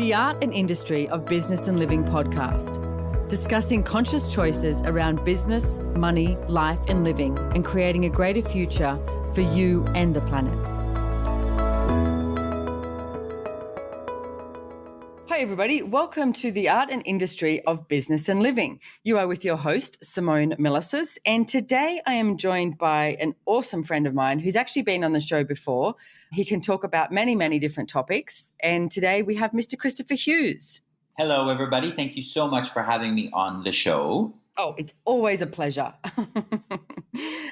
The Art and Industry of Business and Living podcast, discussing conscious choices around business, money, life and living, and creating a greater future for you and the planet. Hi everybody, welcome to The Art and Industry of Business and Living. You are with your host, Simone Milasas, and today I am joined by an awesome friend of mine who's actually been on the show before. He can talk about many different topics, and today we have Mr. Christopher Hughes. Hello everybody, thank you so much for having me on the show. Oh, it's always a pleasure.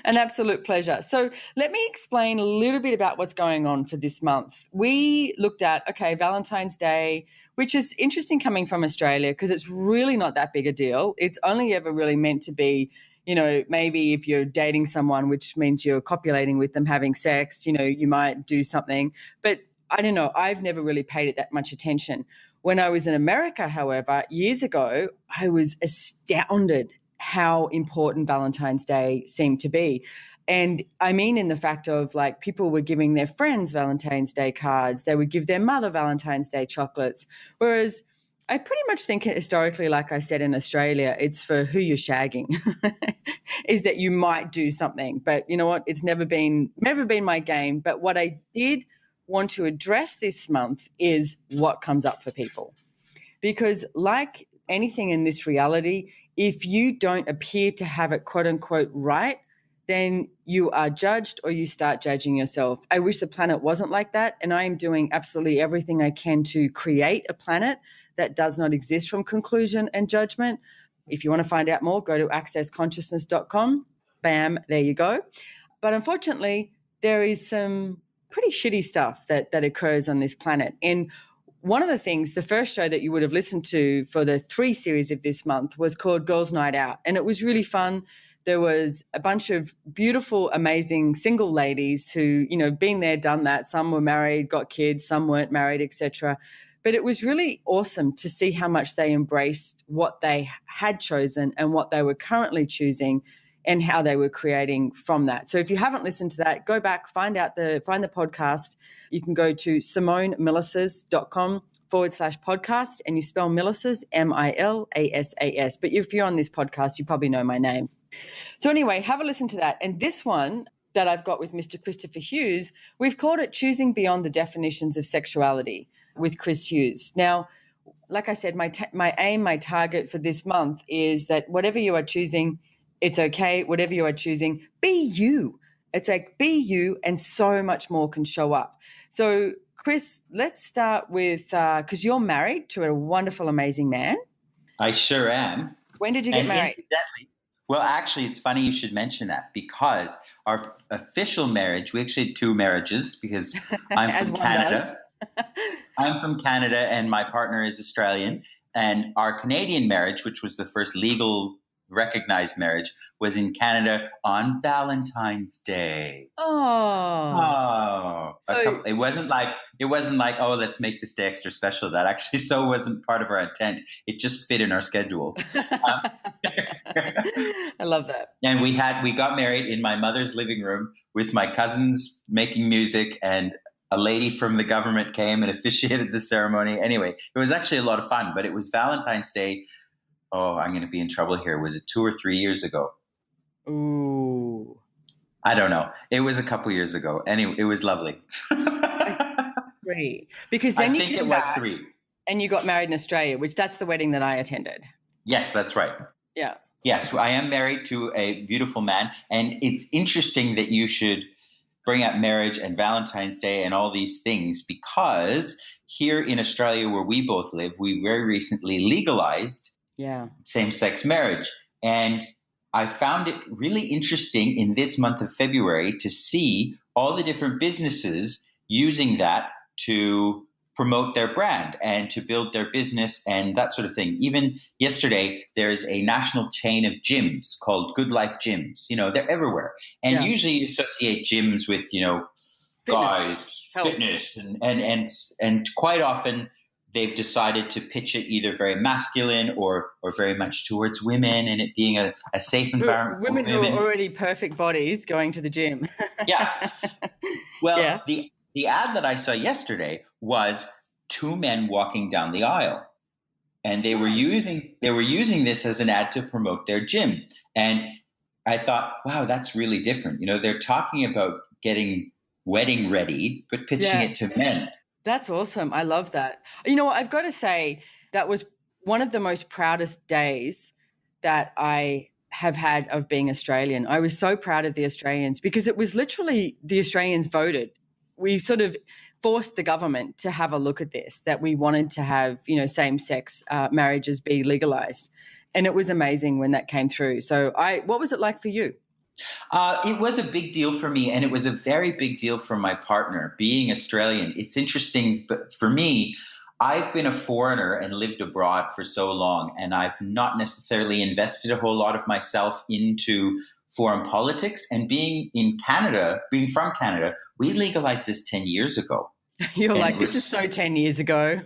An absolute pleasure. So let me explain a little bit about what's going on for this month. We looked at, Valentine's Day, which is interesting coming from Australia because it's really not that big a deal. It's only ever really meant to be, maybe if you're dating someone, which means you're copulating with them, having sex, you might do something. But I don't know, I've never really paid it that much attention. When I was in America, however, years ago, I was astounded how important Valentine's Day seemed to be. And I mean in the fact of like people were giving their friends Valentine's Day cards, they would give their mother Valentine's Day chocolates. Whereas I pretty much think historically, like I said in Australia, it's for who you're shagging, is that you might do something. But you know what? It's never been my game. But what I did want to address this month is what comes up for people. Because like anything in this reality, if you don't appear to have it quote unquote right, then you are judged or you start judging yourself. I wish the planet wasn't like that, and I am doing absolutely everything I can to create a planet that does not exist from conclusion and judgment. If you want to find out more, go to accessconsciousness.com. Bam, there you go. But unfortunately, there is some pretty shitty stuff that occurs on this planet. And one of the things, the first show that you would have listened to for the 3 series of this month was called Girls Night Out. And it was really fun. There was a bunch of beautiful, amazing single ladies who, been there, done that. Some were married, got kids, some weren't married, etc. But it was really awesome to see how much they embraced what they had chosen and what they were currently choosing and how they were creating from that. So if you haven't listened to that, go back, find the podcast. You can go to SimoneMilasas.com/podcast, and you spell Milasas, Milasas. But if you're on this podcast, you probably know my name. So anyway, have a listen to that. And this one that I've got with Mr. Christopher Hughes, we've called it Choosing Beyond the Definitions of Sexuality with Chris Hughes. Now, like I said, my aim, my target for this month is that whatever you are choosing, it's okay. Whatever you are choosing, be you. It's like be you, and so much more can show up. So, Chris, let's start with, because you're married to a wonderful, amazing man. I sure am. When did you get married? Incidentally, well, actually, it's funny you should mention that because our official marriage, we actually had 2 marriages because I'm from Canada. I'm from Canada and my partner is Australian. And our Canadian marriage, which was the first legal recognized marriage, was in Canada on Valentine's Day. So it wasn't like, oh, let's make this day extra special. That actually so wasn't part of our intent. It just fit in our schedule. I love that. And we got married in my mother's living room with my cousins making music, and a lady from the government came and officiated the ceremony. Anyway, it was actually a lot of fun, but it was Valentine's Day. Oh, I'm going to be in trouble here. Was it 2 or 3 years ago? Ooh. I don't know. It was a couple years ago. Anyway, it was lovely. 3. Because then I think it was 3. And you got married in Australia, which that's the wedding that I attended. Yes, that's right. Yeah. Yes, I am married to a beautiful man. And it's interesting that you should bring up marriage and Valentine's Day and all these things, because here in Australia, where we both live, we very recently legalized same-sex marriage. And I found it really interesting in this month of February to see all the different businesses using that to promote their brand and to build their business and that sort of thing. Even yesterday, there's a national chain of gyms called Good Life Gyms. They're everywhere. And usually you associate gyms with, guys, fitness, and quite often they've decided to pitch it either very masculine or very much towards women, and it being a safe environment women for women who are already perfect bodies going to the gym. Yeah. Well, the ad that I saw yesterday was two men walking down the aisle. And they were using this as an ad to promote their gym. And I thought, wow, that's really different. They're talking about getting wedding ready, but pitching Yeah. it to men. That's awesome. I love that. You know what? I've got to say that was one of the most proudest days that I have had of being Australian. I was so proud of the Australians because it was literally the Australians voted. We sort of forced the government to have a look at this, that we wanted to have, same-sex marriages be legalized. And it was amazing when that came through. So what was it like for you? It was a big deal for me, and it was a very big deal for my partner, being Australian. It's interesting, but for me, I've been a foreigner and lived abroad for so long, and I've not necessarily invested a whole lot of myself into foreign politics. And being from Canada, we legalized this 10 years ago. You're And like, this is so 10 years ago.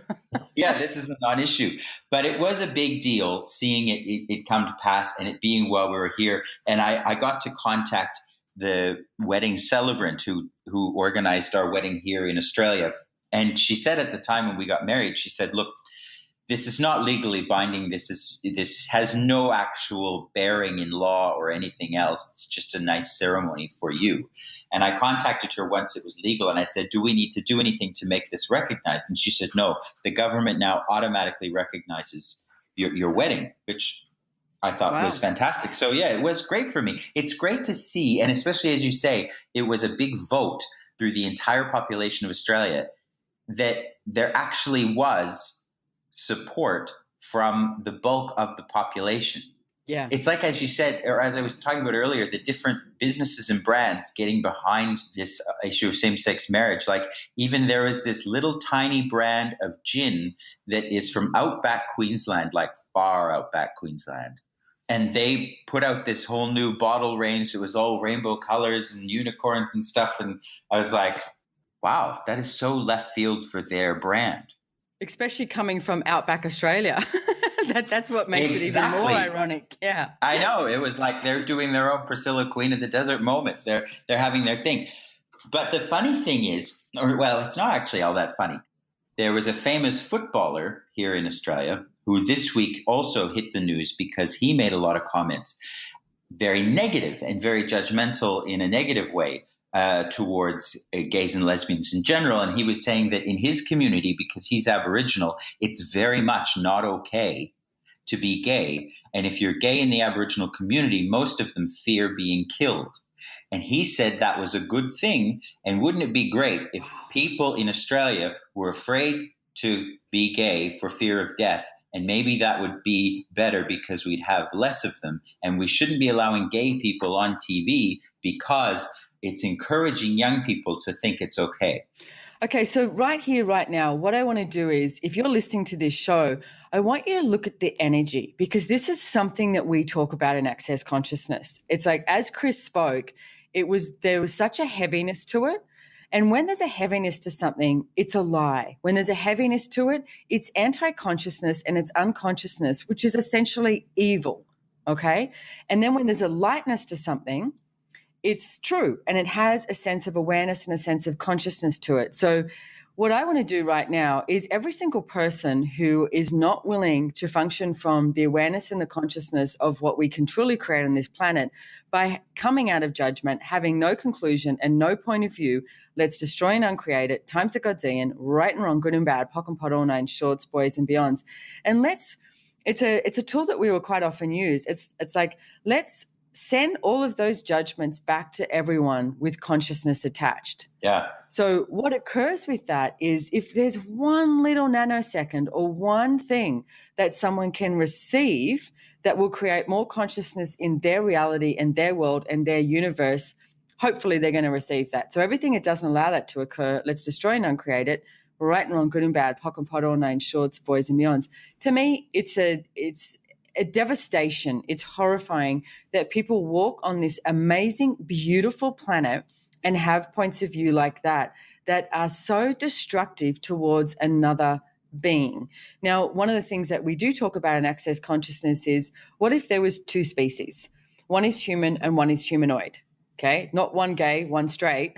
yeah, this is a non-issue, but it was a big deal seeing it come to pass and it being while we were here. And I got to contact the wedding celebrant who organized our wedding here in Australia. And she said at the time when we got married, she said, look, this is not legally binding. This has no actual bearing in law or anything else. It's just a nice ceremony for you. And I contacted her once it was legal, and I said, do we need to do anything to make this recognized? And she said, no, the government now automatically recognizes your wedding, which I thought was fantastic. So yeah, it was great for me. It's great to see, and especially as you say, it was a big vote through the entire population of Australia that there actually was support from the bulk of the population. Yeah. It's like, as you said, or as I was talking about earlier, the different businesses and brands getting behind this issue of same-sex marriage. Like, even there is this little tiny brand of gin that is from outback Queensland, like far outback Queensland. And they put out this whole new bottle range that was all rainbow colors and unicorns and stuff. And I was like, wow, that is so left field for their brand. Especially coming from outback Australia. That's what makes it even more ironic. Yeah. I know. It was like they're doing their own Priscilla Queen of the Desert moment. They're having their thing. But the funny thing is, it's not actually all that funny. There was a famous footballer here in Australia who this week also hit the news because he made a lot of comments, very negative and very judgmental in a negative way, towards gays and lesbians in general. And he was saying that in his community, because he's Aboriginal, it's very much not okay to be gay. And if you're gay in the Aboriginal community, most of them fear being killed. And he said that was a good thing. And wouldn't it be great if people in Australia were afraid to be gay for fear of death? And maybe that would be better because we'd have less of them. And we shouldn't be allowing gay people on TV because it's encouraging young people to think it's okay. Okay, so right here, right now, what I want to do is, if you're listening to this show, I want you to look at the energy, because this is something that we talk about in Access Consciousness. It's like, as Chris spoke, there was such a heaviness to it. And when there's a heaviness to something, it's a lie. When there's a heaviness to it, it's anti-consciousness and it's unconsciousness, which is essentially evil, okay? And then when there's a lightness to something, it's true, and it has a sense of awareness and a sense of consciousness to it. So what I want to do right now is, every single person who is not willing to function from the awareness and the consciousness of what we can truly create on this planet by coming out of judgment, having no conclusion and no point of view, let's destroy and uncreate it, times a godzillion, right and wrong, good and bad, pock and pot, all nine shorts, boys and beyonds. And it's a tool that we will quite often use. It's like, let's send all of those judgments back to everyone with consciousness attached. Yeah. So what occurs with that is, if there's one little nanosecond or one thing that someone can receive that will create more consciousness in their reality and their world and their universe, hopefully they're going to receive that. So everything that doesn't allow that to occur, let's destroy and uncreate it. Right and wrong, good and bad, pock and pot, all nine shorts, boys and beyonds. To me, it's a devastation. It's horrifying that people walk on this amazing, beautiful planet and have points of view like that are so destructive towards another being. Now, one of the things that we do talk about in Access Consciousness is, what if there was two species? One is human and one is humanoid. Okay, not one gay, one straight,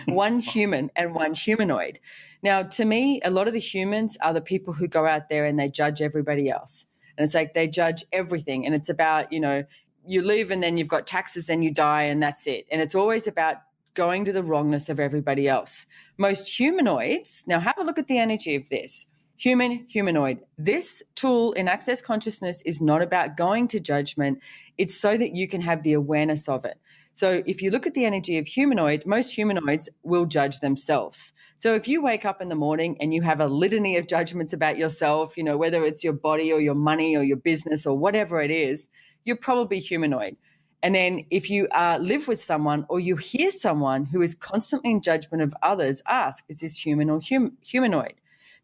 one human and one humanoid. Now, to me, a lot of the humans are the people who go out there and they judge everybody else. And it's like they judge everything. And it's about, you live and then you've got taxes and you die and that's it. And it's always about going to the wrongness of everybody else. Most humanoids, now have a look at the energy of this. Humanoid. This tool in Access Consciousness is not about going to judgment. It's so that you can have the awareness of it. So if you look at the energy of humanoid, most humanoids will judge themselves. So if you wake up in the morning and you have a litany of judgments about yourself, whether it's your body or your money or your business or whatever it is, you're probably humanoid. And then if you live with someone or you hear someone who is constantly in judgment of others, ask, is this human or humanoid?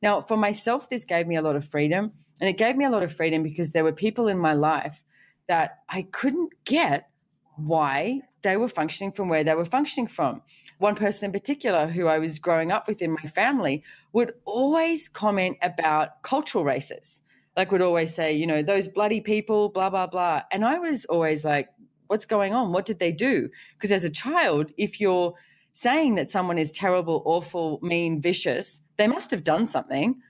Now, for myself, this gave me a lot of freedom. And it gave me a lot of freedom because there were people in my life that I couldn't get why they were functioning from where they were functioning from. One person in particular who I was growing up with in my family would always comment about cultural races. Like would always say, those bloody people, blah, blah, blah. And I was always like, what's going on? What did they do? Because as a child, if you're saying that someone is terrible, awful, mean, vicious, they must have done something.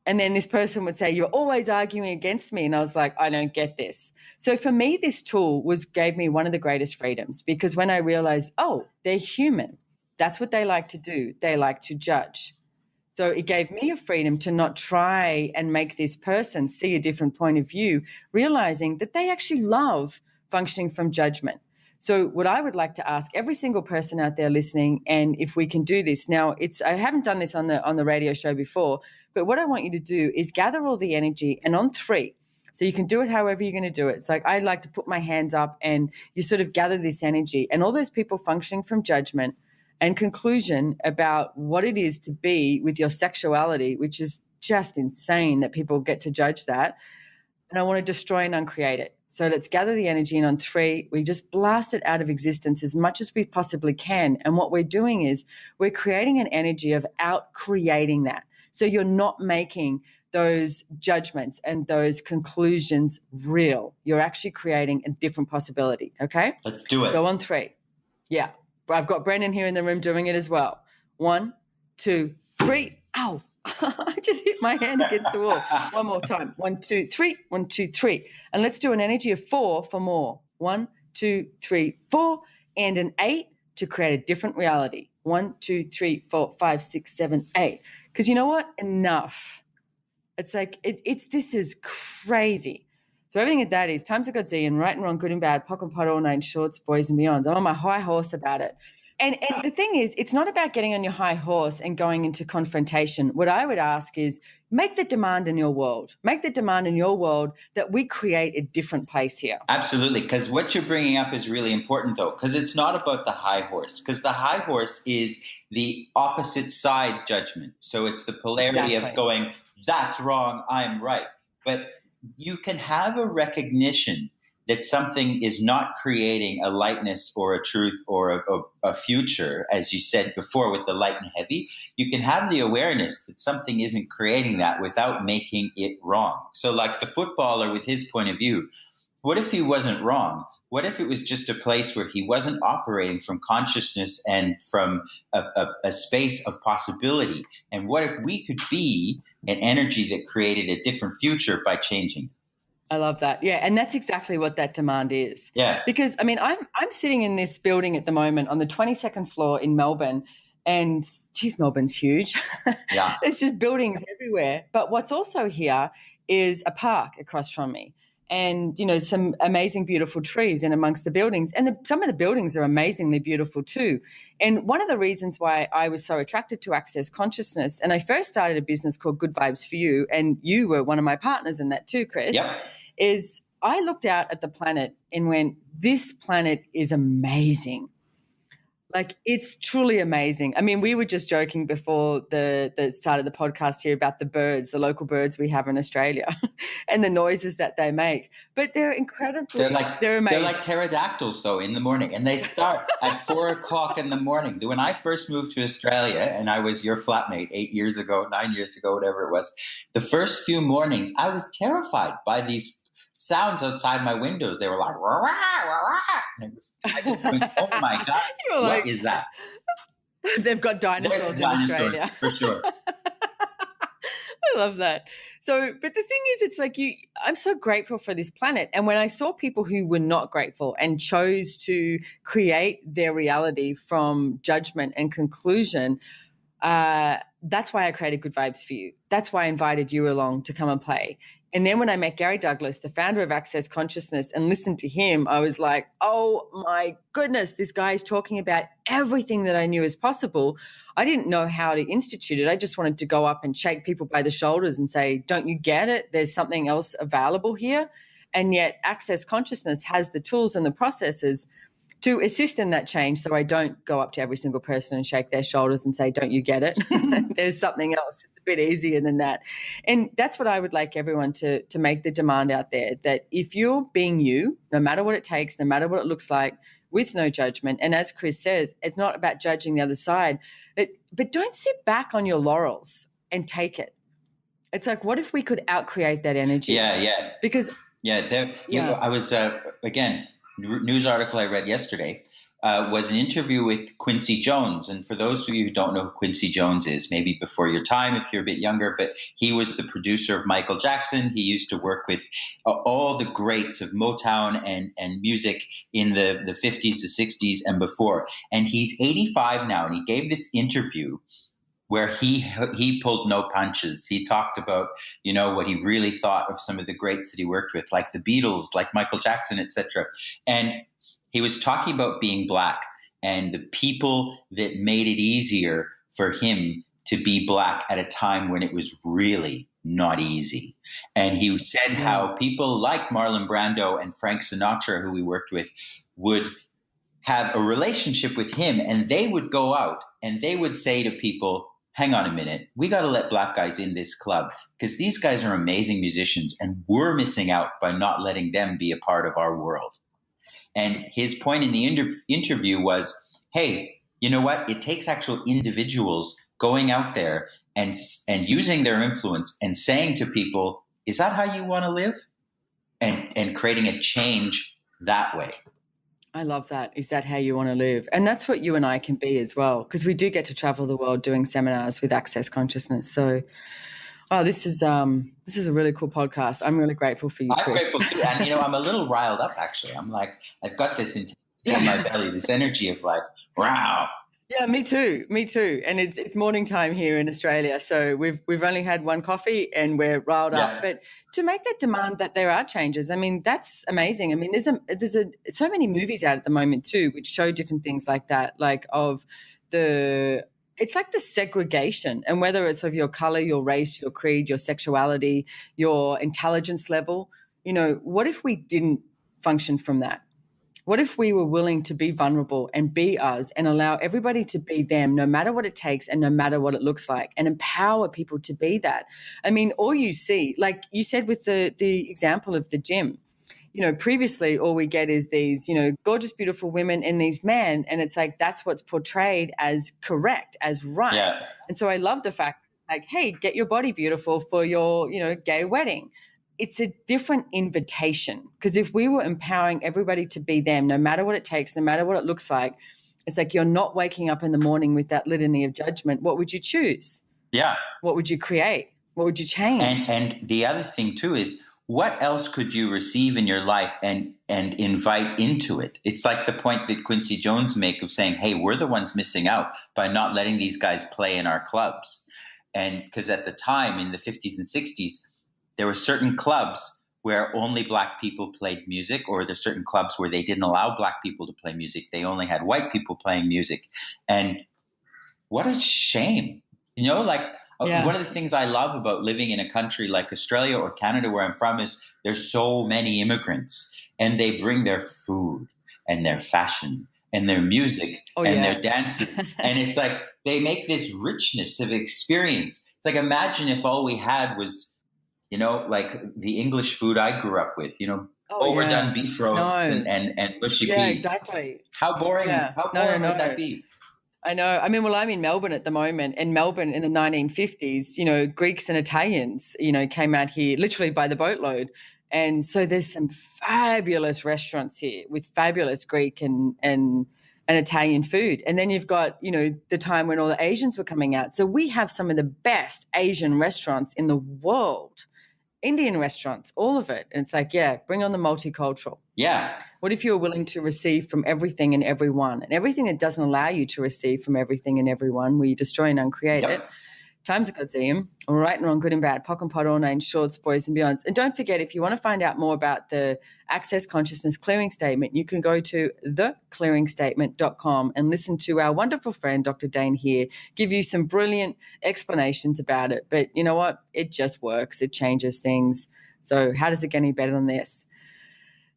And then this person would say, you're always arguing against me. And I was like, I don't get this. So for me, this tool gave me one of the greatest freedoms because when I realized, oh, they're human. That's what they like to do. They like to judge. So it gave me a freedom to not try and make this person see a different point of view, realizing that they actually love functioning from judgment. So what I would like to ask every single person out there listening, and if we can do this now, I haven't done this on the radio show before, but what I want you to do is gather all the energy and on 3. So you can do it however you're going to do it. It's like I like to put my hands up and you sort of gather this energy and all those people functioning from judgment and conclusion about what it is to be with your sexuality, which is just insane that people get to judge that. And I want to destroy and uncreate it. So let's gather the energy, and on 3, we just blast it out of existence as much as we possibly can. And what we're doing is we're creating an energy of out-creating that. So you're not making those judgments and those conclusions real. You're actually creating a different possibility, okay? Let's do it. So on 3. Yeah. I've got Brendan here in the room doing it as well. 1, 2, 3. Ow. I just hit my hand against the wall. One more time. 1, 2, 3. 1, 2, 3. And let's do an energy of 4 for more. 1, 2, 3, 4. And an 8 to create a different reality. 1, 2, 3, 4, 5, 6, 7, 8. Because you know what? Enough. It's like, this is crazy. So everything at that is times of God's and right and wrong, good and bad, pock and pot, all 9 shorts, boys and beyond. I'm on my high horse about it. And the thing is, it's not about getting on your high horse and going into confrontation. What I would ask is make the demand in your world. Make the demand in your world that we create a different place here. Absolutely, because what you're bringing up is really important, though, because it's not about the high horse, because the high horse is the opposite side judgment. So it's the polarity of going, that's wrong, I'm right. But you can have a recognition that something is not creating a lightness or a truth or a future, as you said before with the light and heavy. You can have the awareness that something isn't creating that without making it wrong. So like the footballer with his point of view, what if he wasn't wrong? What if it was just a place where he wasn't operating from consciousness and from a space of possibility? And what if we could be an energy that created a different future by changing? I love that. Yeah. And that's exactly what that demand is. Yeah. Because I'm sitting in this building at the moment on the 22nd floor in Melbourne, and geez, Melbourne's huge. Yeah. There's just buildings everywhere. But what's also here is a park across from me and, some amazing, beautiful trees in amongst the buildings. And some of the buildings are amazingly beautiful too. And one of the reasons why I was so attracted to Access Consciousness, and I first started a business called Good Vibes for You, and you were one of my partners in that too, Chris, Yep. is I looked out at the planet and went, this planet is amazing. Like, it's truly amazing. I mean, we were just joking before the start of the podcast here about the birds, the local birds we have in Australia and the noises that they make. But they're incredibly, they're amazing. They're like pterodactyls, though, in the morning. And they start at 4 o'clock in the morning. When I first moved to Australia, and I was your flatmate 8 years ago, 9 years ago, whatever it was, the first few mornings, I was terrified by these sounds outside my windows. They were like, rah, rah, rah, rah. And I was going, oh my God, You're what like, is that? they've got Voice dinosaurs of in dinosaurs, Australia. for sure. I love that. So, but the thing is, it's like I'm so grateful for this planet. And when I saw people who were not grateful and chose to create their reality from judgment and conclusion, that's why I created Good Vibes for You. That's why I invited you along to come and play. And then when I met Gary Douglas, the founder of Access Consciousness, and listened to him, I was like, oh my goodness, this guy is talking about everything that I knew is possible. I didn't know how to institute it. I just wanted to go up and shake people by the shoulders and say, don't you get it? There's something else available here. And yet Access Consciousness has the tools and the processes to assist in that change, so I don't go up to every single person and shake their shoulders and say, don't you get it? There's something else. It's a bit easier than that. And that's what I would like everyone to make the demand out there, that if you're being you, no matter what it takes, no matter what it looks like, with no judgment, and as Chris says, it's not about judging the other side, but don't sit back on your laurels and take it. It's like, what if we could outcreate that energy? Yeah. Because I was again, news article I read yesterday was an interview with Quincy Jones. And for those of you who don't know who Quincy Jones is, maybe before your time if you're a bit younger, but he was the producer of Michael Jackson. He used to work with all the greats of Motown and music in the 50s to 60s and before. And he's 85 now, and he gave this interview where he pulled no punches. He talked about, what he really thought of some of the greats that he worked with, like the Beatles, like Michael Jackson, etc. And he was talking about being Black and the people that made it easier for him to be Black at a time when it was really not easy. And he said how people like Marlon Brando and Frank Sinatra, who he worked with, would have a relationship with him, and they would go out and they would say to people, hang on a minute, we got to let Black guys in this club because these guys are amazing musicians and we're missing out by not letting them be a part of our world. And his point in the interview was, hey, you know what? It takes actual individuals going out there and using their influence and saying to people, is that how you want to live? And creating a change that way. I love that. Is that how you want to live? And that's what you and I can be as well, because we do get to travel the world doing seminars with Access Consciousness. So, this is a really cool podcast. I'm really grateful for you, Chris. I'm grateful too. And, I'm a little riled up, actually. I'm like, I've got this in my belly, this energy of like, wow. Yeah, me too. And it's morning time here in Australia. So we've only had one coffee and we're riled up. But to make that demand that there are changes, I mean, that's amazing. I mean, there's so many movies out at the moment too, which show different things like that, like it's like the segregation, and whether it's of your color, your race, your creed, your sexuality, your intelligence level, what if we didn't function from that? What if we were willing to be vulnerable and be us and allow everybody to be them, no matter what it takes and no matter what it looks like, and empower people to be that? I mean, all you see, like you said with the example of the gym, previously all we get is these, gorgeous, beautiful women and these men. And it's like, that's what's portrayed as correct, as right. Yeah. And so I love the fact, like, hey, get your body beautiful for your, gay wedding. It's a different invitation, because if we were empowering everybody to be them, no matter what it takes, no matter what it looks like, it's like you're not waking up in the morning with that litany of judgment. What would you choose? Yeah. What would you create? What would you change? And the other thing too is, what else could you receive in your life and invite into it? It's like the point that Quincy Jones make of saying, hey, we're the ones missing out by not letting these guys play in our clubs. And because at the time in the 50s and 60s, there were certain clubs where only Black people played music, or there's certain clubs where they didn't allow Black people to play music. They only had white people playing music. And what a shame. One of the things I love about living in a country like Australia or Canada, where I'm from, is there's so many immigrants, and they bring their food and their fashion and their music their dances. And it's like they make this richness of experience. It's like, imagine if all we had was, like the English food I grew up with, overdone beef roasts and bushy peas. Yeah, exactly. How boring, would that be? I know. I mean, well, I'm in Melbourne at the moment, and Melbourne in the 1950s, Greeks and Italians, came out here literally by the boatload. And so there's some fabulous restaurants here with fabulous Greek and Italian food. And then you've got, the time when all the Asians were coming out. So we have some of the best Asian restaurants in the world, Indian restaurants, all of it. And it's like, yeah, bring on the multicultural. Yeah. What if you were willing to receive from everything and everyone, and everything that doesn't allow you to receive from everything and everyone, where you destroy and uncreate it? Times a Godzium, right and wrong, good and bad, pock and pot, all nine shorts, boys and beyonds. And don't forget, if you want to find out more about the Access Consciousness Clearing Statement, you can go to theclearingstatement.com and listen to our wonderful friend, Dr. Dane here, give you some brilliant explanations about it. But you know what? It just works. It changes things. So how does it get any better than this?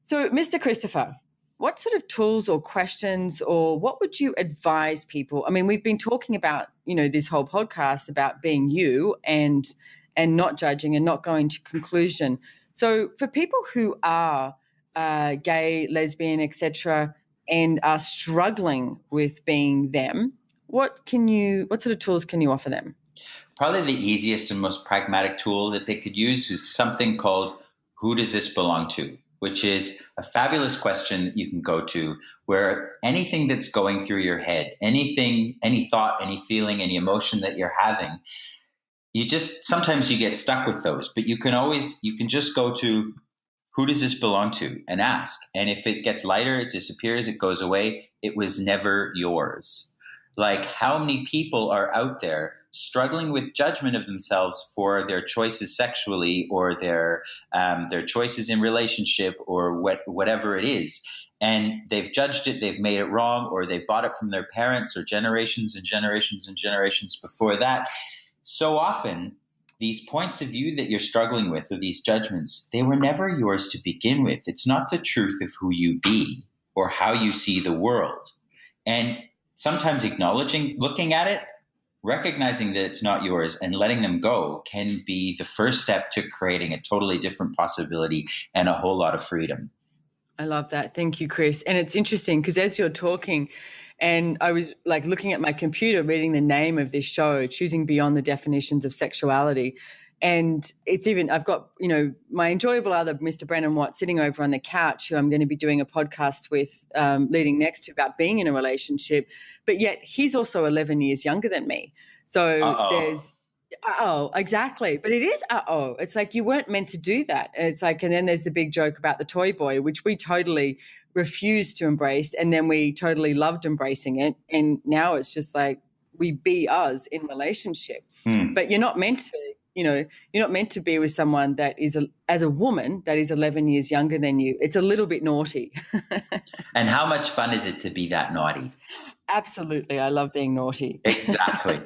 So, Mr. Christopher, what sort of tools or questions or what would you advise people? I mean, we've been talking about, this whole podcast about being you and not judging and not going to conclusion. So for people who are gay, lesbian, etc., and are struggling with being them, what sort of tools can you offer them? Probably the easiest and most pragmatic tool that they could use is something called "Who does this belong to?", which is a fabulous question you can go to where anything that's going through your head, anything, any thought, any feeling, any emotion that you're having, sometimes you get stuck with those, but you can just go to "Who does this belong to?" and ask. And if it gets lighter, it disappears, it goes away, it was never yours. Like, how many people are out there struggling with judgment of themselves for their choices sexually or their choices in relationship or whatever it is, and they've judged it, they've made it wrong, or they bought it from their parents or generations and generations and generations before that. So often, these points of view that you're struggling with, or these judgments, they were never yours to begin with. It's not the truth of who you be or how you see the world. And sometimes looking at it, recognizing that it's not yours and letting them go can be the first step to creating a totally different possibility and a whole lot of freedom. I love that. Thank you, Chris. And it's interesting because as you're talking, and I was like looking at my computer, reading the name of this show, Choosing Beyond the Definitions of Sexuality. And I've got, my enjoyable other, Mr. Brennan Watt, sitting over on the couch, who I'm going to be doing a podcast with leading next to about being in a relationship. But yet he's also 11 years younger than me. So there's, exactly. But it is, it's like you weren't meant to do that. And it's like, and then there's the big joke about the toy boy, which we totally refused to embrace. And then we totally loved embracing it. And now it's just like, we be us in relationship. But you're not meant to. You're not meant to be with someone that is, as a woman, that is 11 years younger than you. It's a little bit naughty. And how much fun is it to be that naughty? Absolutely. I love being naughty. Exactly.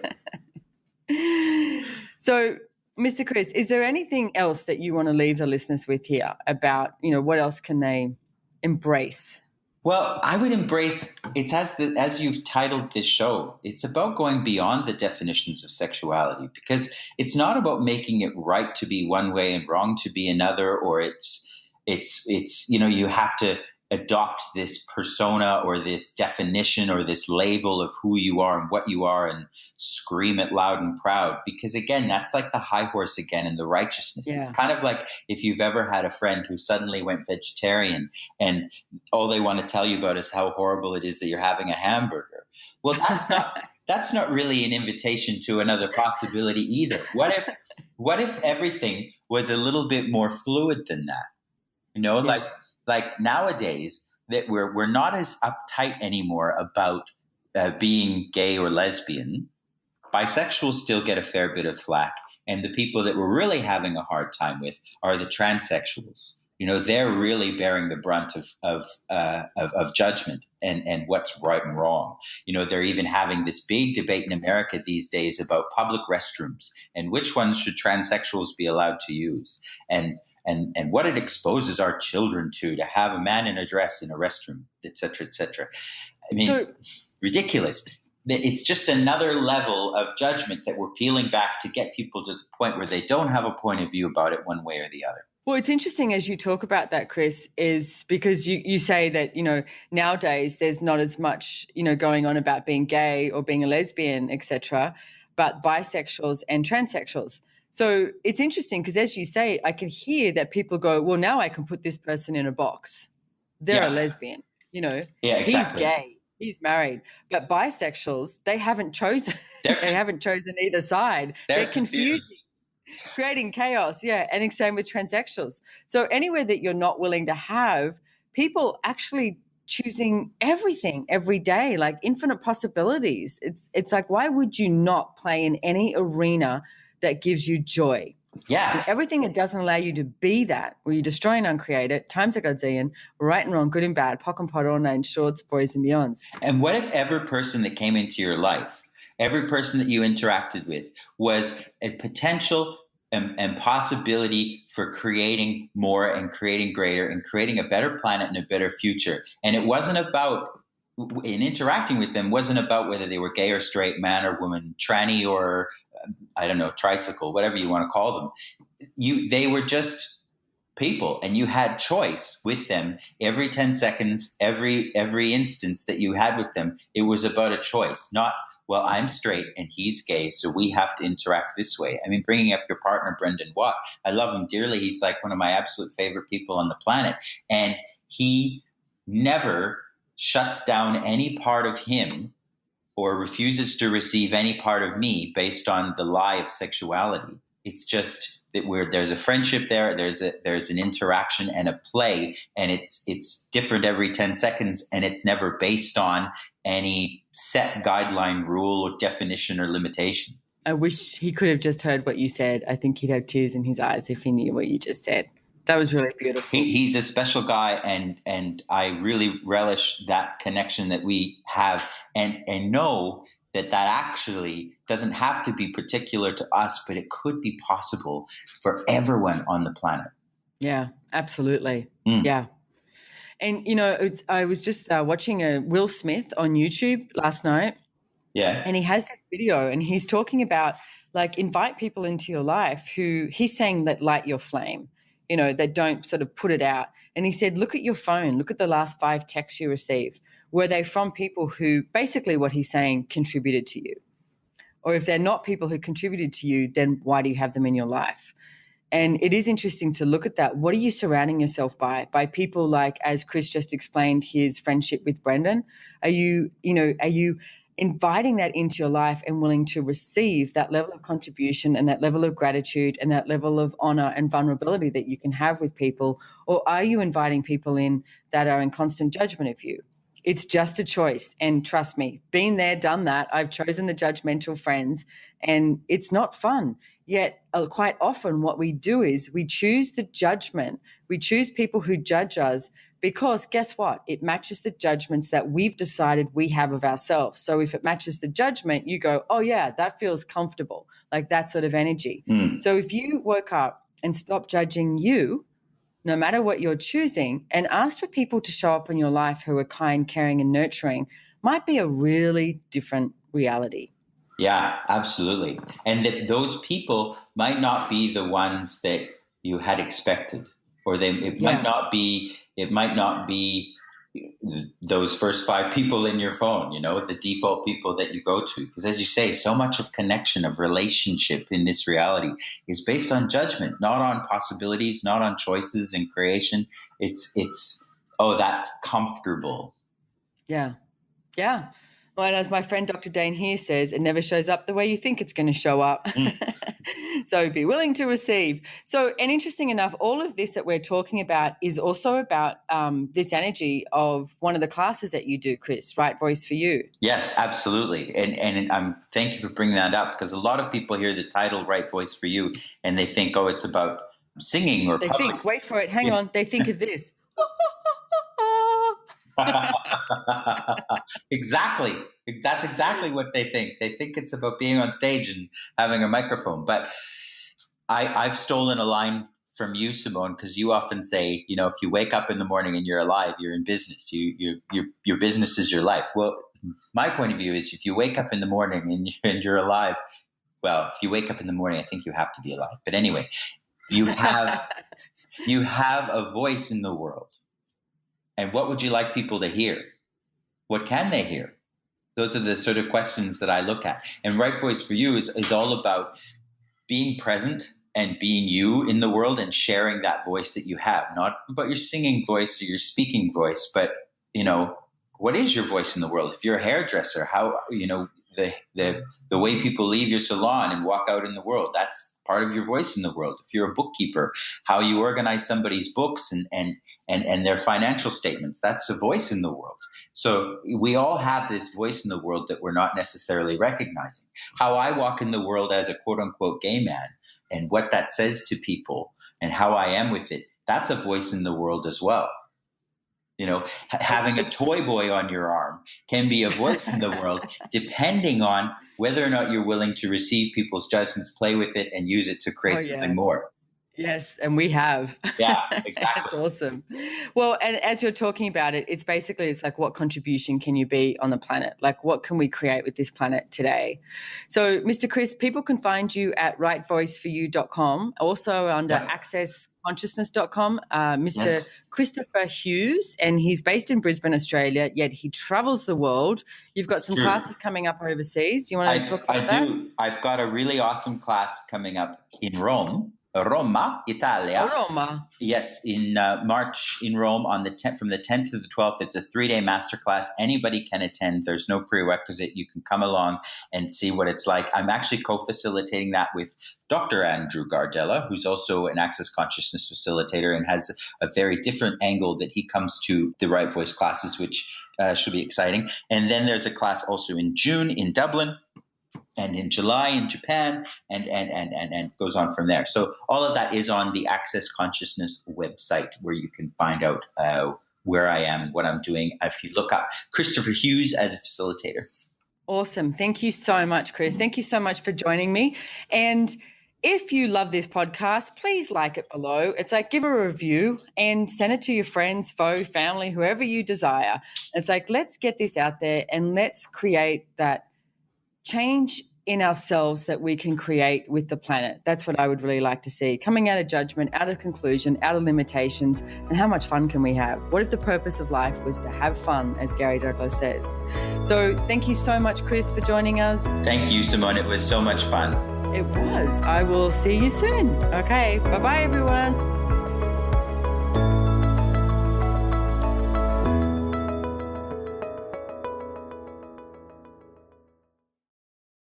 So, Mr. Chris, is there anything else that you want to leave the listeners with here about, what else can they embrace? Well, I would embrace it's as you've titled this show. It's about going beyond the definitions of sexuality, because it's not about making it right to be one way and wrong to be another, or it's you have to adopt this persona or this definition or this label of who you are and what you are and scream it loud and proud. Because again, that's like the high horse again in the righteousness. Yeah. It's kind of like if you've ever had a friend who suddenly went vegetarian and all they want to tell you about is how horrible it is that you're having a hamburger. Well, that's not really an invitation to another possibility either. What if everything was a little bit more fluid than that? Yeah. Like nowadays that we're not as uptight anymore about being gay or lesbian. Bisexuals still get a fair bit of flack, and the people that we're really having a hard time with are the transsexuals. They're really bearing the brunt of judgment and what's right and wrong. They're even having this big debate in America these days about public restrooms and which ones should transsexuals be allowed to use, and what it exposes our children to have a man in a dress in a restroom, et cetera, et cetera. I mean, ridiculous. It's just another level of judgment that we're peeling back to get people to the point where they don't have a point of view about it one way or the other. Well, it's interesting as you talk about that, Chris, is because you say that, nowadays there's not as much, going on about being gay or being a lesbian, et cetera, but bisexuals and transsexuals. So it's interesting because, as you say, I can hear that people go, well, now I can put this person in a box. They're a Yeah. lesbian, Yeah, he's exactly. gay, he's married. But bisexuals, they haven't chosen, They're they haven't chosen either side. They're they're confusing, confused. creating chaos. Yeah. And same with transsexuals. So anywhere that you're not willing to have, people actually choosing everything every day, like infinite possibilities. It's like, why would you not play in any arena that gives you joy? And Yeah. everything that doesn't allow you to be that, where you destroy and uncreate it, times a godzillion, right and wrong, good and bad, pock and pot, all nine shorts, boys and beyonds. And what if every person that came into your life, every person that you interacted with was a potential and possibility for creating more and creating greater and creating a better planet and a better future? And it wasn't about, in interacting with them, wasn't about whether they were gay or straight, man or woman, tranny or, I don't know, tricycle, whatever you want to call them. They were just people, and you had choice with them every 10 seconds, every instance that you had with them. It was about a choice, not, well, I'm straight and he's gay, so we have to interact this way. I mean, bringing up your partner, Brendan Watt, I love him dearly. He's like one of my absolute favorite people on the planet. And he never shuts down any part of him or refuses to receive any part of me based on the lie of sexuality. It's just that where there's a friendship there, there's an interaction and a play, and it's different every 10 seconds, and it's never based on any set guideline, rule, or definition or limitation. I wish he could have just heard what you said. I think he'd have tears in his eyes if he knew what you just said. That was really beautiful. He's a special guy, and I really relish that connection that we have, and know that actually doesn't have to be particular to us, but it could be possible for everyone on the planet. Yeah, absolutely. Mm. Yeah. And, I was just watching a Will Smith on YouTube last night. Yeah. And he has this video and he's talking about, like, invite people into your life who he's saying that light your flame, that don't sort of put it out. And he said, look at your phone, look at the last 5 texts you received. Were they from people who basically, what he's saying, contributed to you? Or if they're not people who contributed to you, then why do you have them in your life? And it is interesting to look at that. What are you surrounding yourself by? By people like, as Chris just explained, his friendship with Brendan? Are you inviting that into your life and willing to receive that level of contribution and that level of gratitude and that level of honor and vulnerability that you can have with people? Or are you inviting people in that are in constant judgment of you? It's just a choice. And trust me, been there, done that. I've chosen the judgmental friends and it's not fun. Yet quite often what we do is we choose the judgment. We choose people who judge us because guess what? It matches the judgments that we've decided we have of ourselves. So if it matches the judgment, you go, oh yeah, that feels comfortable, like that sort of energy. Mm. So if you woke up and stopped judging you, no matter what you're choosing, and asked for people to show up in your life who are kind, caring, and nurturing, might be a really different reality. Yeah, absolutely. And that those people might not be the ones that you had expected, or might not be. It might not be those first 5 people in your phone, the default people that you go to. Because as you say, so much of connection, of relationship in this reality is based on judgment, not on possibilities, not on choices and creation. It's oh, that's comfortable. Yeah. Yeah. Well, and as my friend Dr. Dane here says, it never shows up the way you think it's going to show up. So be willing to receive. So, and interesting enough, all of this that we're talking about is also about this energy of one of the classes that you do, Chris, Right Voice for You. Yes, absolutely. And thank you for bringing that up, because a lot of people hear the title Right Voice for You and they think, oh, it's about singing or they public. Think, wait for it, hang on, they think of this. Exactly. That's exactly what they think. They think it's about being on stage and having a microphone. But I've stolen a line from you, Simone, because you often say, if you wake up in the morning and you're alive, you're in business. Your business is your life. Well, my point of view is, if you wake up in the morning and you're alive, well, if you wake up in the morning, I think you have to be alive. But anyway, you have a voice in the world. And what would you like people to hear? What can they hear? Those are the sort of questions that I look at. And Right Voice for You is all about being present and being you in the world and sharing that voice that you have, not about your singing voice or your speaking voice, but, what is your voice in the world? If you're a hairdresser, how, the way people leave your salon and walk out in the world, that's part of your voice in the world. If you're a bookkeeper, how you organize somebody's books and their financial statements, that's a voice in the world. So we all have this voice in the world that we're not necessarily recognizing. How I walk in the world as a quote unquote gay man and what that says to people and how I am with it, that's a voice in the world as well. Having a toy boy on your arm can be a voice in the world, depending on whether or not you're willing to receive people's judgments, play with it, and use it to create something more. Yes, and we have. Yeah, exactly. That's awesome. Well, and as you're talking about it, it's like, what contribution can you be on the planet? Like, what can we create with this planet today? So, Mr. Chris, people can find you at rightvoiceforyou.com, also under accessconsciousness.com, Mr. Christopher Hughes, and he's based in Brisbane, Australia, yet he travels the world. You've got some classes coming up overseas. You want to talk about that? I do. I've got a really awesome class coming up in Roma, Italia. Roma. Yes, in March in Rome on the 10th, from the 10th to the 12th. It's a 3-day masterclass. Anybody can attend. There's no prerequisite. You can come along and see what it's like. I'm actually co-facilitating that with Dr. Andrew Gardella, who's also an Access Consciousness facilitator and has a very different angle that he comes to the Right Voice classes, which should be exciting. And then there's a class also in June in Dublin, and in July in Japan, and goes on from there. So all of that is on the Access Consciousness website, where you can find out where I am and what I'm doing if you look up Christopher Hughes as a facilitator. Awesome. Thank you so much, Chris. Thank you so much for joining me. And if you love this podcast, please like it below. It's like, give a review and send it to your friends, foe, family, whoever you desire. It's like, let's get this out there and let's create that change in ourselves that we can create with the planet. That's what I would really like to see. Coming out of judgment, out of conclusion, out of limitations, and how much fun can we have? What if the purpose of life was to have fun, as Gary Douglas says? So thank you so much, Chris, for joining us. Thank you, Simone. It was so much fun. It was. I will see you soon. Okay. Bye-bye, everyone.